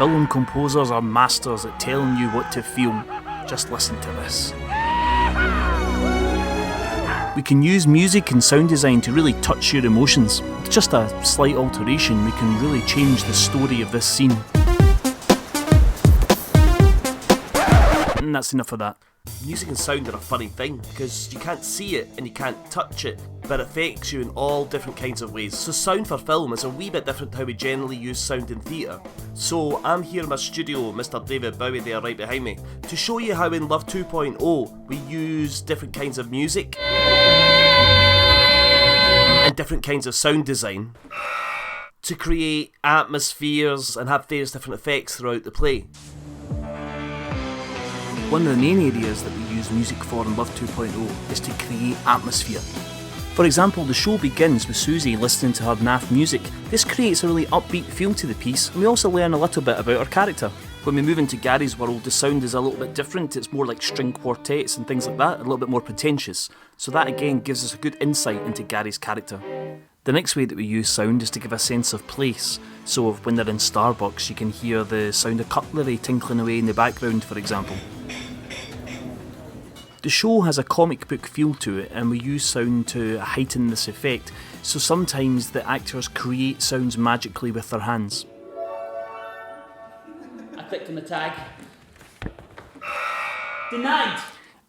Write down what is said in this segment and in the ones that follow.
film composers are masters at telling you what to feel. Just listen to this. We can use music and sound design to really touch your emotions. With just a slight alteration, we can really change the story of this scene. And that's enough of that. Music and sound are a funny thing because you can't see it and you can't touch it, but it affects you in all different kinds of ways. So sound for film is a wee bit different to how we generally use sound in theatre. So I'm here in my studio, Mr. David Bowie there right behind me, to show you how in Love 2.0 we use different kinds of music and different kinds of sound design to create atmospheres and have various different effects throughout the play. One of the main areas that we use music for in Love 2.0 is to create atmosphere. For example, the show begins with Susie listening to her naff music. This creates a really upbeat feel to the piece, and we also learn a little bit about her character. When we move into Gary's world, the sound is a little bit different. It's more like string quartets and things like that, a little bit more pretentious. So that again gives us a good insight into Gary's character. The next way that we use sound is to give a sense of place. So when they're in Starbucks, you can hear the sound of cutlery tinkling away in the background, for example. The show has a comic book feel to it, and we use sound to heighten this effect, so sometimes the actors create sounds magically with their hands. I clicked on the tag. Denied!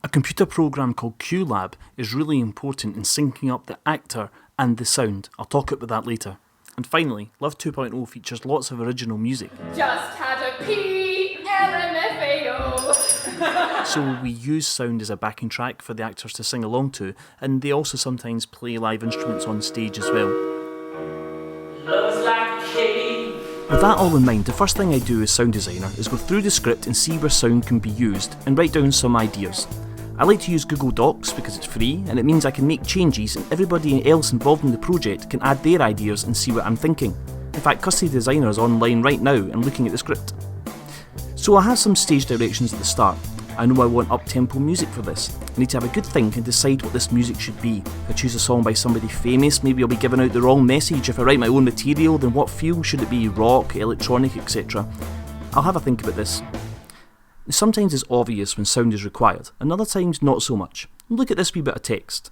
A computer program called QLab is really important in syncing up the actor and the sound. I'll talk about that later. And finally, Love 2.0 features lots of original music. Just had a PLMFAO. So we use sound as a backing track for the actors to sing along to, and they also sometimes play live instruments on stage as well. Looks like Katie. With that all in mind, the first thing I do as sound designer is go through the script and see where sound can be used and write down some ideas. I like to use Google Docs because it's free and it means I can make changes and everybody else involved in the project can add their ideas and see what I'm thinking. In fact, Custody Designer is online right now and looking at the script. So I have some stage directions at the start. I know I want up-tempo music for this. I need to have a good think and decide what this music should be. If I choose a song by somebody famous, maybe I'll be giving out the wrong message. If I write my own material, then what feel should it be? Rock, electronic, etc. I'll have a think about this. Sometimes it's obvious when sound is required, and other times not so much. Look at this wee bit of text.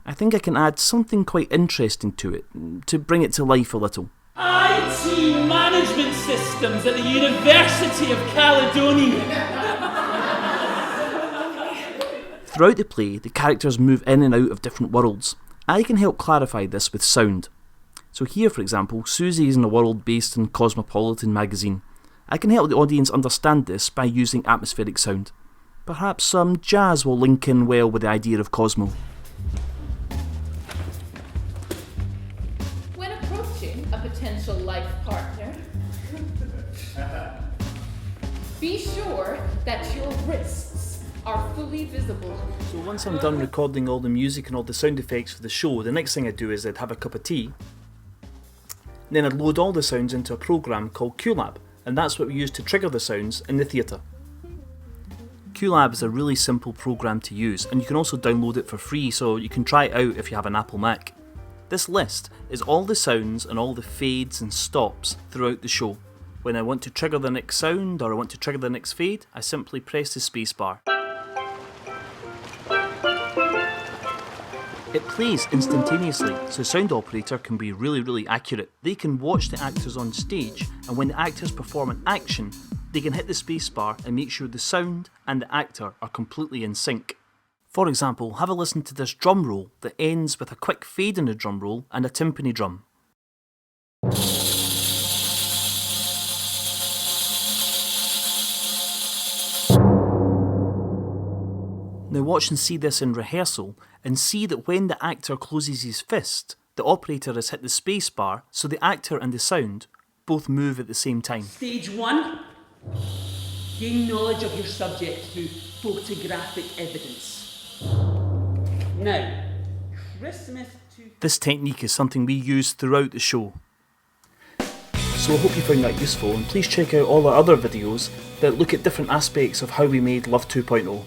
I think I can add something quite interesting to it, to bring it to life a little. IT Management Systems at the University of Caledonia. Throughout the play, the characters move in and out of different worlds. I can help clarify this with sound. So here, for example, Susie is in a world based in Cosmopolitan magazine. I can help the audience understand this by using atmospheric sound. Perhaps some jazz will link in well with the idea of Cosmo. When approaching a potential life partner, be sure that your wrists are fully visible. So once I'm done recording all the music and all the sound effects for the show, the next thing I do is I'd have a cup of tea. Then I'd load all the sounds into a program called QLab, and that's what we use to trigger the sounds in the theatre. QLab is a really simple program to use, and you can also download it for free, so you can try it out if you have an Apple Mac. This list is all the sounds and all the fades and stops throughout the show. When I want to trigger the next sound or I want to trigger the next fade, I simply press the spacebar. It plays instantaneously, so the sound operator can be really accurate. They can watch the actors on stage, and when the actors perform an action, they can hit the spacebar and make sure the sound and the actor are completely in sync. For example, have a listen to this drum roll that ends with a quick fade in the drum roll and a timpani drum. Now watch and see this in rehearsal, and see that when the actor closes his fist, the operator has hit the space bar, so the actor and the sound both move at the same time. Stage 1. Gain knowledge of your subject through photographic evidence. Now, Christmas to... This technique is something we use throughout the show. So I hope you found that useful, and please check out all our other videos that look at different aspects of how we made Love 2.0.